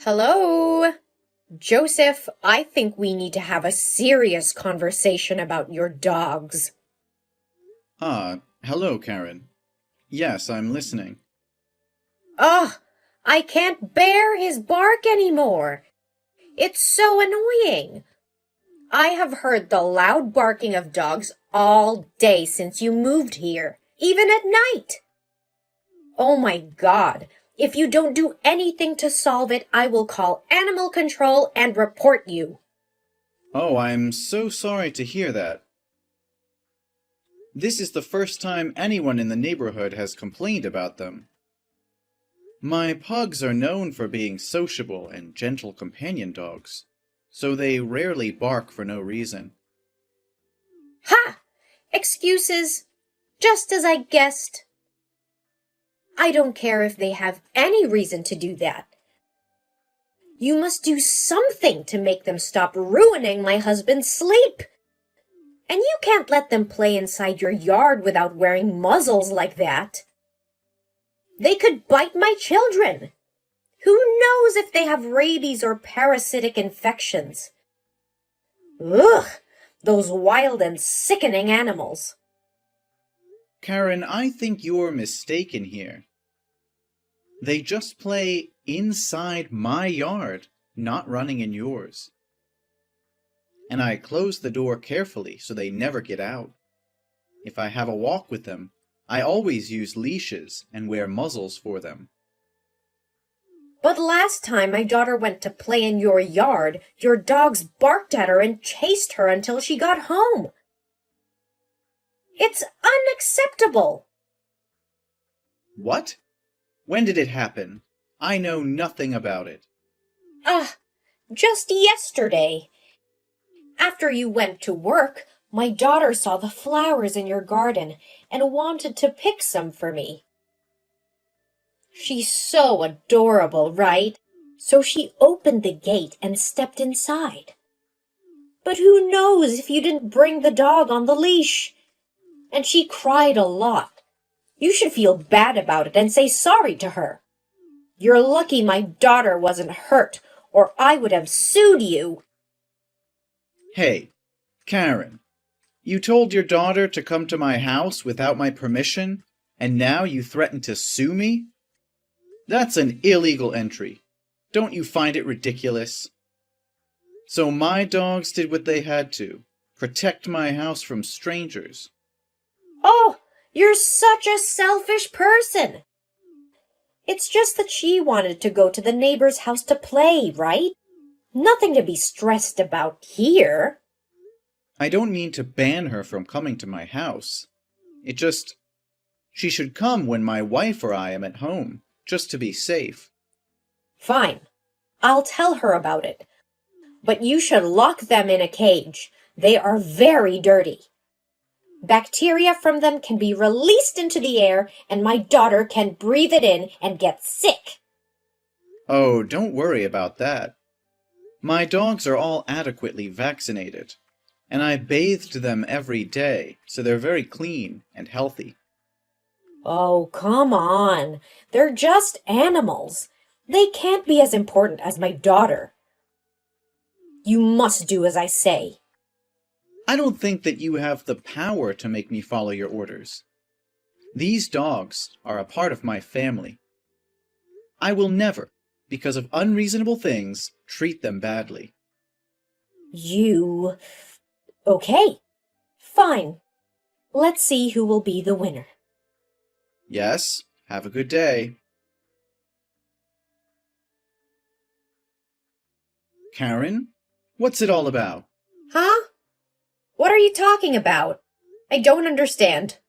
Hello? Joseph, I think we need to have a serious conversation about your dogs. Hello, Karen. Yes, I'm listening. Ugh, I can't bear his bark anymore. It's so annoying. I have heard the loud barking of dogs all day since you moved here, even at night. Oh my God. If you don't do anything to solve it, I will call animal control and report you. Oh, I'm so sorry to hear that. This is the first time anyone in the neighborhood has complained about them. My pugs are known for being sociable and gentle companion dogs, so they rarely bark for no reason. Ha! Excuses. Just as I guessed. I don't care if they have any reason to do that. You must do something to make them stop ruining my husband's sleep. And you can't let them play inside your yard without wearing muzzles like that. They could bite my children. Who knows if they have rabies or parasitic infections? Ugh, those wild and sickening animals. Karen, I think you're mistaken here. They just play inside my yard, not running in yours. And I close the door carefully so they never get out. If I have a walk with them, I always use leashes and wear muzzles for them. But last time my daughter went to play in your yard, your dogs barked at her and chased her until she got home. It's unacceptable. What? When did it happen? I know nothing about it. Just yesterday. After you went to work, my daughter saw the flowers in your garden and wanted to pick some for me. She's so adorable, right? So she opened the gate and stepped inside. But who knows if you didn't bring the dog on the leash? And she cried a lot. You should feel bad about it and say sorry to her. You're lucky my daughter wasn't hurt, or I would have sued you. Hey, Karen, you told your daughter to come to my house without my permission, and now you threaten to sue me? That's an illegal entry. Don't you find it ridiculous? So my dogs did what they had to, protect my house from strangers. Oh, you're such a selfish person. It's just that she wanted to go to the neighbor's house to play, right? Nothing to be stressed about here. I don't mean to ban her from coming to my house. She should come when my wife or I am at home, just to be safe. Fine. I'll tell her about it. But you should lock them in a cage. They are very dirty. Bacteria from them can be released into the air, and my daughter can breathe it in and get sick. Oh, don't worry about that. My dogs are all adequately vaccinated, and I bathed them every day, so they're very clean and healthy. Oh, come on. They're just animals. They can't be as important as my daughter. You must do as I say. I don't think that you have the power to make me follow your orders. These dogs are a part of my family. I will never, because of unreasonable things, treat them badly. Okay. Fine. Let's see who will be the winner. Yes, have a good day. Karen, what's it all about? Huh? What are you talking about? I don't understand.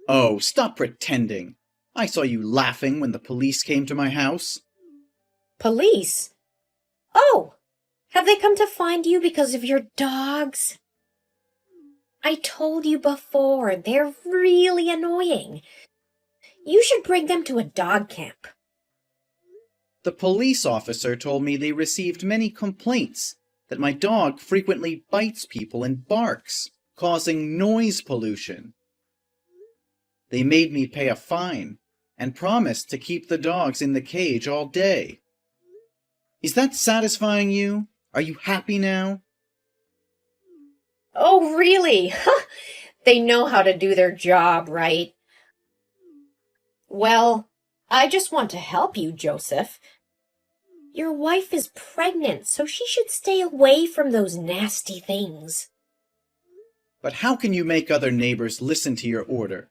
Oh, stop pretending. I saw you laughing when the police came to my house. Police? Oh, have they come to find you because of your dogs? I told you before, they're really annoying. You should bring them to a dog camp. The police officer told me they received many complaints that my dog frequently bites people and barks, causing noise pollution. They made me pay a fine and promised to keep the dogs in the cage all day. Is that satisfying you? Are you happy now? Oh, really? They know how to do their job, right? Well, I just want to help you, Joseph. Your wife is pregnant, so she should stay away from those nasty things. But how can you make other neighbors listen to your order?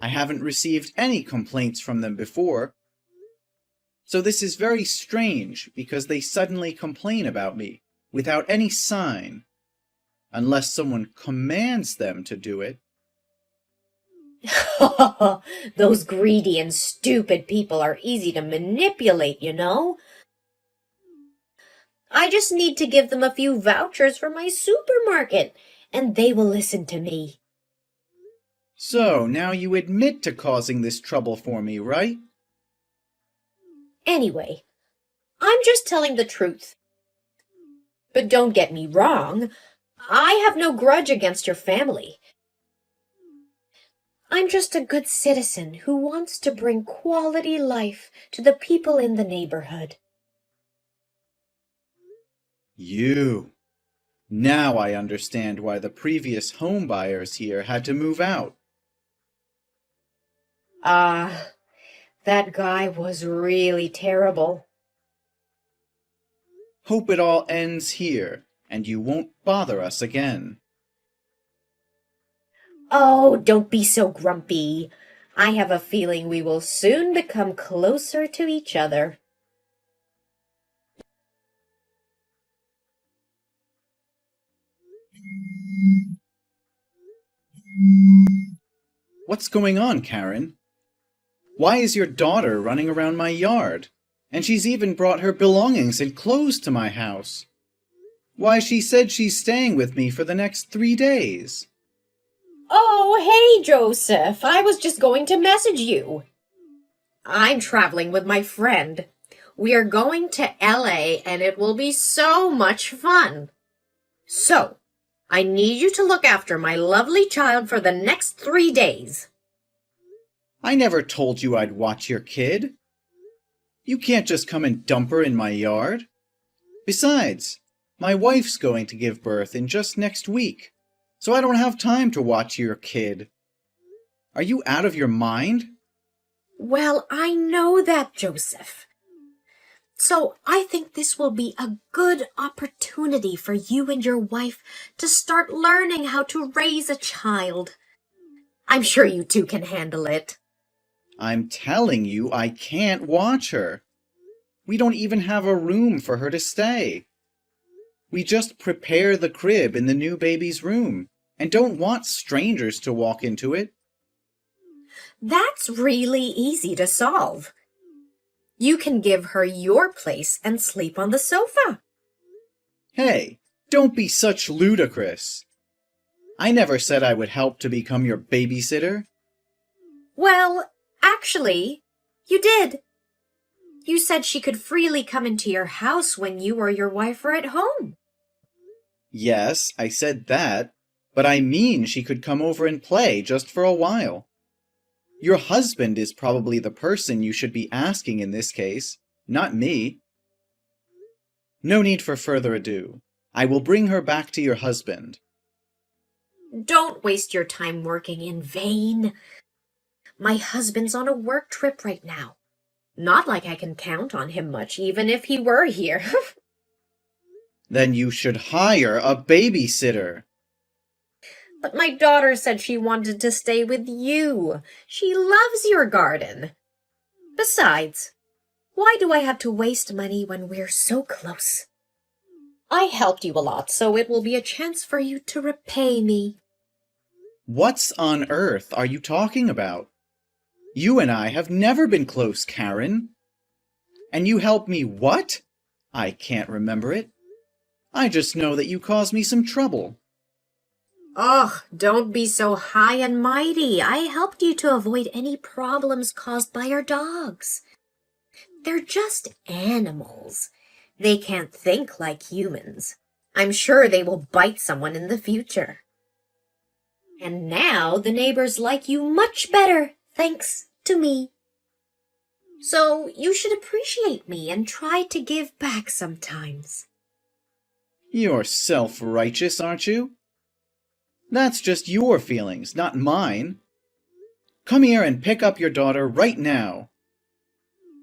I haven't received any complaints from them before. So this is very strange because they suddenly complain about me without any sign, unless someone commands them to do it. Those greedy and stupid people are easy to manipulate, you know. I just need to give them a few vouchers for my supermarket, and they will listen to me. So now you admit to causing this trouble for me, right? Anyway, I'm just telling the truth. But don't get me wrong, I have no grudge against your family. I'm just a good citizen who wants to bring quality life to the people in the neighborhood. You. Now I understand why the previous home buyers here had to move out. That guy was really terrible. Hope it all ends here, and you won't bother us again. Oh, don't be so grumpy. I have a feeling we will soon become closer to each other. What's going on, Karen? Why is your daughter running around my yard? And she's even brought her belongings and clothes to my house. Why, she said she's staying with me for the next 3 days. Oh, hey, Joseph. I was just going to message you. I'm traveling with my friend. We are going to LA and it will be so much fun. So, I need you to look after my lovely child for the next 3 days. I never told you I'd watch your kid. You can't just come and dump her in my yard. Besides, my wife's going to give birth in just next week, so I don't have time to watch your kid. Are you out of your mind? Well, I know that, Joseph. So I think this will be a good opportunity for you and your wife to start learning how to raise a child. I'm sure you two can handle it. I'm telling you, I can't watch her. We don't even have a room for her to stay. We just prepare the crib in the new baby's room and don't want strangers to walk into it. That's really easy to solve. You can give her your place and sleep on the sofa. Hey, don't be such ludicrous. I never said I would help to become your babysitter. Well, actually, you did. You said she could freely come into your house when you or your wife are at home. Yes, I said that, but I mean she could come over and play just for a while. Your husband is probably the person you should be asking in this case, not me. No need for further ado. I will bring her back to your husband. Don't waste your time working in vain. My husband's on a work trip right now. Not like I can count on him much, even if he were here. Then you should hire a babysitter. But my daughter said she wanted to stay with you. She loves your garden. Besides, why do I have to waste money when we're so close? I helped you a lot, so it will be a chance for you to repay me. What on earth are you talking about? You and I have never been close, Karen. And you helped me what? I can't remember it. I just know that you caused me some trouble. Oh, don't be so high and mighty. I helped you to avoid any problems caused by our dogs. They're just animals. They can't think like humans. I'm sure they will bite someone in the future. And now the neighbors like you much better, thanks to me. So you should appreciate me and try to give back sometimes. You're self-righteous, aren't you? That's just your feelings, not mine. Come here and pick up your daughter right now.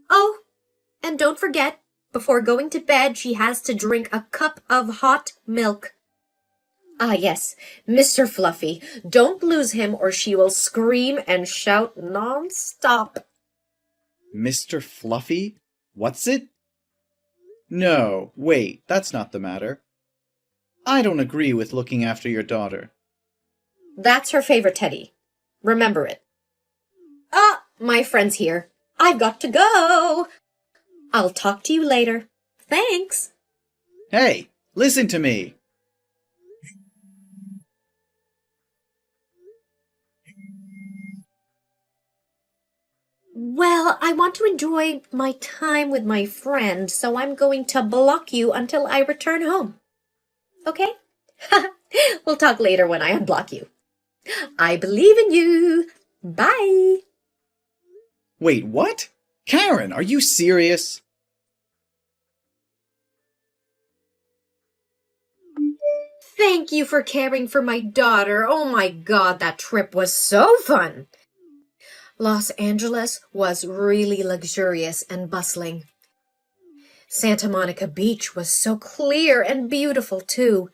Oh, and don't forget, before going to bed, she has to drink a cup of hot milk. Ah, yes, Mr. Fluffy, don't lose him or she will scream and shout non-stop. Mr. Fluffy? What's it? No, wait, that's not the matter. I don't agree with looking after your daughter. That's her favorite teddy. Remember it. Ah, my friend's here. I've got to go. I'll talk to you later. Thanks. Hey, listen to me. Well, I want to enjoy my time with my friend, so I'm going to block you until I return home. Okay? We'll talk later when I unblock you. I believe in you. Bye. Wait, what? Karen, are you serious? Thank you for caring for my daughter. Oh my God, that trip was so fun. Los Angeles was really luxurious and bustling. Santa Monica Beach was so clear and beautiful, too.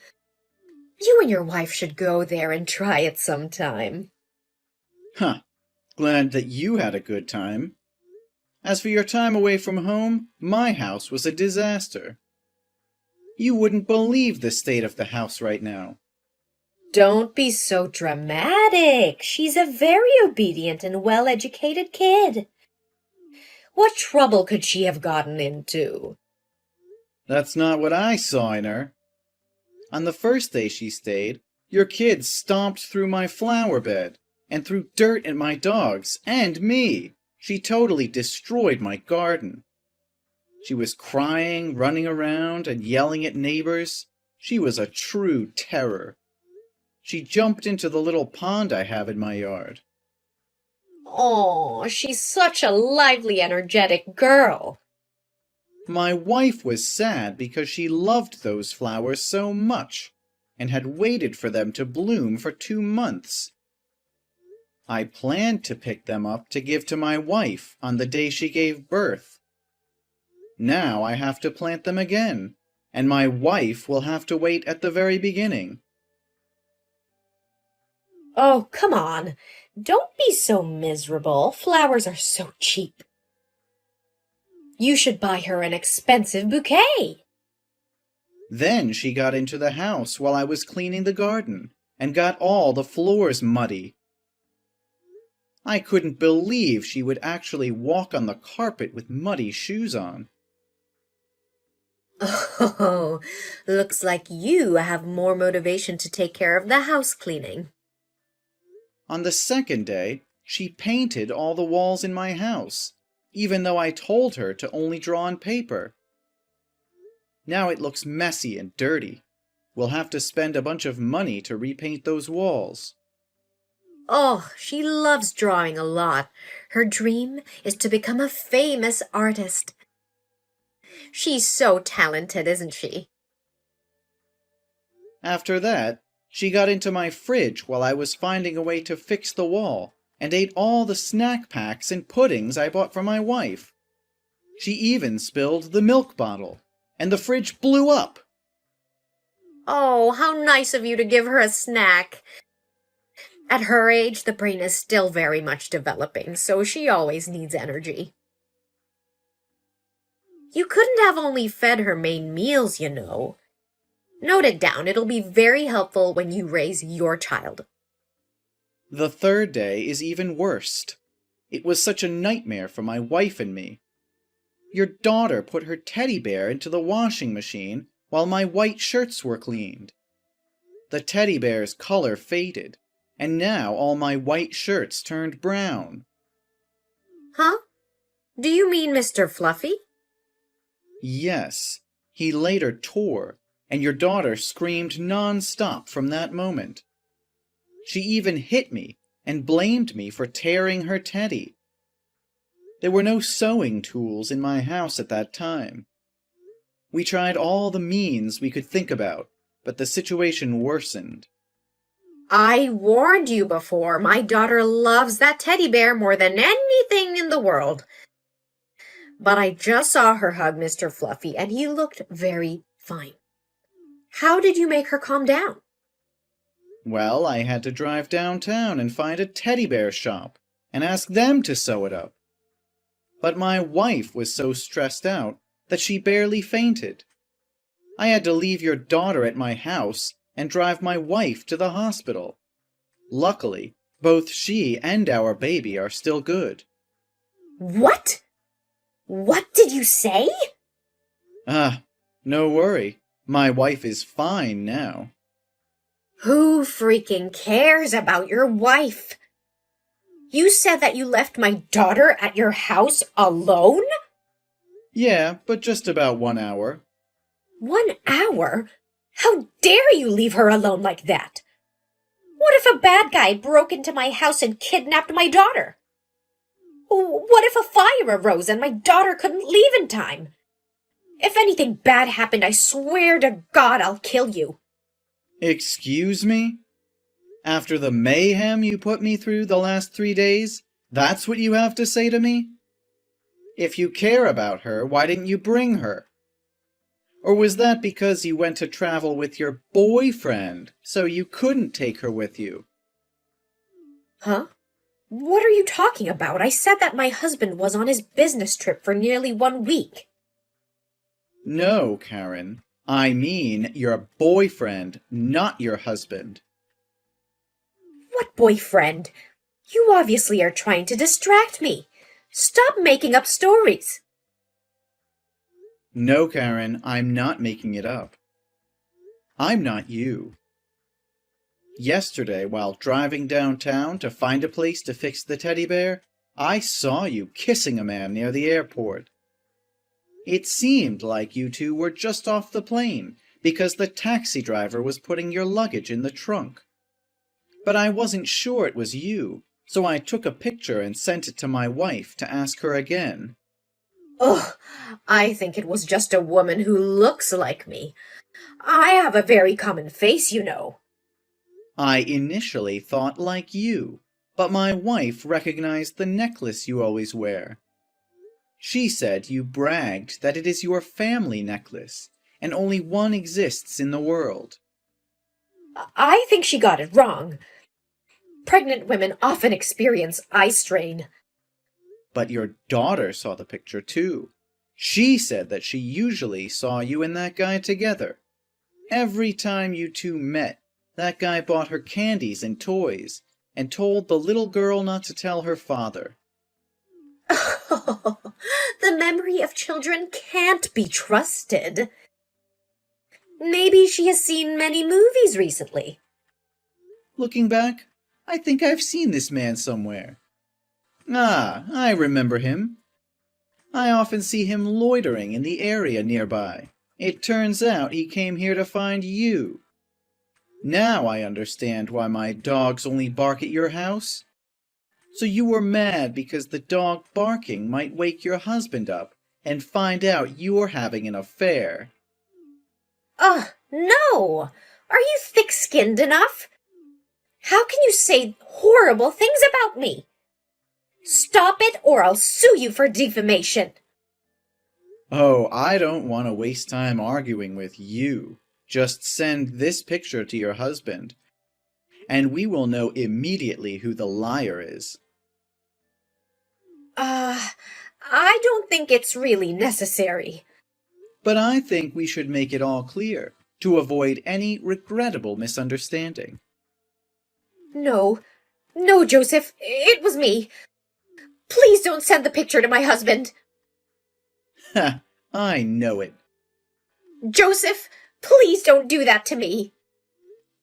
You and your wife should go there and try it sometime. Huh. Glad that you had a good time. As for your time away from home, my house was a disaster. You wouldn't believe the state of the house right now. Don't be so dramatic. She's a very obedient and well-educated kid. What trouble could she have gotten into? That's not what I saw in her. On the first day she stayed, your kids stomped through my flower bed and threw dirt at my dogs and me. She totally destroyed my garden. She was crying, running around, and yelling at neighbors. She was a true terror. She jumped into the little pond I have in my yard. Oh, she's such a lively, energetic girl. My wife was sad because she loved those flowers so much and had waited for them to bloom for 2 months. I planned to pick them up to give to my wife on the day she gave birth. Now I have to plant them again, and my wife will have to wait at the very beginning. Oh, come on. Don't be so miserable. Flowers are so cheap. You should buy her an expensive bouquet. Then she got into the house while I was cleaning the garden and got all the floors muddy. I couldn't believe she would actually walk on the carpet with muddy shoes on. Oh, looks like you have more motivation to take care of the house cleaning. On the second day, she painted all the walls in my house, even though I told her to only draw on paper. Now it looks messy and dirty. We'll have to spend a bunch of money to repaint those walls. Oh, she loves drawing a lot. Her dream is to become a famous artist. She's so talented, isn't she? After that, she got into my fridge while I was finding a way to fix the wall and ate all the snack packs and puddings I bought for my wife. She even spilled the milk bottle, and the fridge blew up. Oh, how nice of you to give her a snack. At her age, the brain is still very much developing, so she always needs energy. You couldn't have only fed her main meals, you know. Note it down. It'll be very helpful when you raise your child. The third day is even worse. It was such a nightmare for my wife and me. Your daughter put her teddy bear into the washing machine while my white shirts were cleaned. The teddy bear's color faded, and now all my white shirts turned brown. Huh? Do you mean Mr. Fluffy? Yes, he later tore, and your daughter screamed non-stop from that moment. She even hit me and blamed me for tearing her teddy. There were no sewing tools in my house at that time. We tried all the means we could think about, but the situation worsened. I warned you before. My daughter loves that teddy bear more than anything in the world. But I just saw her hug Mr. Fluffy, and he looked very fine. How did you make her calm down? Well, I had to drive downtown and find a teddy bear shop and ask them to sew it up. But my wife was so stressed out that she barely fainted. I had to leave your daughter at my house and drive my wife to the hospital. Luckily, both she and our baby are still good. What? What did you say? No worry. My wife is fine now. Who freaking cares about your wife? You said that you left my daughter at your house alone? Yeah, but just about 1 hour. 1 hour? How dare you leave her alone like that? What if a bad guy broke into my house and kidnapped my daughter? What if a fire arose and my daughter couldn't leave in time? If anything bad happened, I swear to God I'll kill you. Excuse me? After the mayhem you put me through the last 3 days, that's what you have to say to me? If you care about her, why didn't you bring her? Or was that because you went to travel with your boyfriend, so you couldn't take her with you? Huh? What are you talking about? I said that my husband was on his business trip for nearly 1 week. No, Karen. I mean your boyfriend, not your husband. What boyfriend? You obviously are trying to distract me. Stop making up stories. No, Karen, I'm not making it up. I'm not you. Yesterday, while driving downtown to find a place to fix the teddy bear, I saw you kissing a man near the airport. It seemed like you two were just off the plane because the taxi driver was putting your luggage in the trunk. But I wasn't sure it was you, so I took a picture and sent it to my wife to ask her again. Ugh, I think it was just a woman who looks like me. I have a very common face, you know. I initially thought like you, but my wife recognized the necklace you always wear. She said you bragged that it is your family necklace, and only one exists in the world. I think she got it wrong. Pregnant women often experience eye strain. But your daughter saw the picture too. She said that she usually saw you and that guy together. Every time you two met, that guy bought her candies and toys, and told the little girl not to tell her father. Oh, the memory of children can't be trusted. Maybe she has seen many movies recently. Looking back, I think I've seen this man somewhere. I remember him. I often see him loitering in the area nearby. It turns out he came here to find you. Now I understand why my dogs only bark at your house. So you were mad because the dog barking might wake your husband up and find out you're having an affair. Ugh, no! Are you thick-skinned enough? How can you say horrible things about me? Stop it or I'll sue you for defamation. Oh, I don't want to waste time arguing with you. Just send this picture to your husband, and we will know immediately who the liar is. I don't think it's really necessary. But I think we should make it all clear, to avoid any regrettable misunderstanding. No, Joseph, it was me. Please don't send the picture to my husband. Ha! I know it. Joseph, please don't do that to me.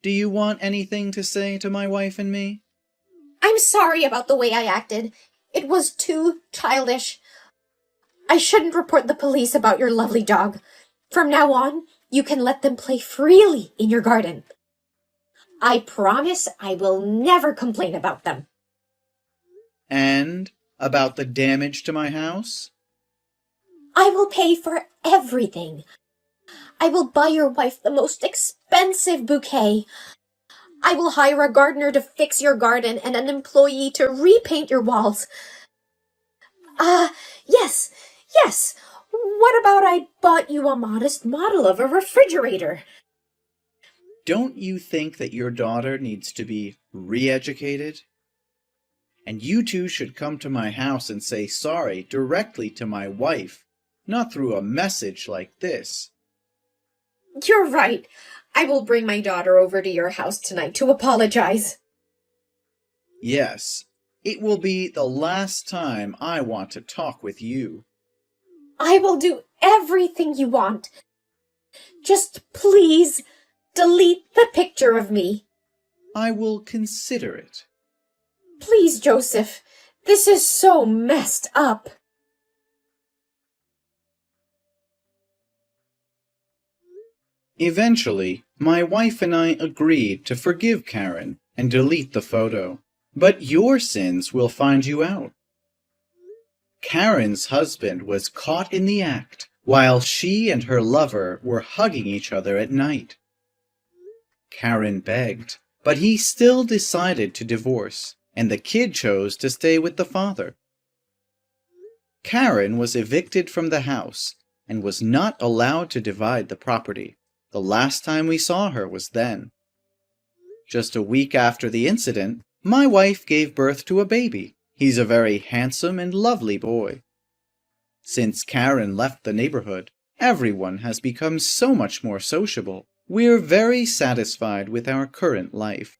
Do you want anything to say to my wife and me? I'm sorry about the way I acted. It was too childish. I shouldn't report the police about your lovely dog. From now on, you can let them play freely in your garden. I promise I will never complain about them. And About the damage to my house? I will pay for everything. I will buy your wife the most expensive bouquet. I will hire a gardener to fix your garden and an employee to repaint your walls. Yes, yes. What about I bought you a modest model of a refrigerator? Don't you think that your daughter needs to be re-educated? And you two should come to my house and say sorry directly to my wife, not through a message like this. You're right. I will bring my daughter over to your house tonight to apologize. Yes, it will be the last time I want to talk with you. I will do everything you want. Just please delete the picture of me. I will consider it. Please, Joseph. This is so messed up. Eventually, my wife and I agreed to forgive Karen and delete the photo. But your sins will find you out. Karen's husband was caught in the act while she and her lover were hugging each other at night. Karen begged, but he still decided to divorce, and the kid chose to stay with the father. Karen was evicted from the house and was not allowed to divide the property. The last time we saw her was then. Just a week after the incident, my wife gave birth to a baby. He's a very handsome and lovely boy. Since Karen left the neighborhood, everyone has become so much more sociable. We're very satisfied with our current life.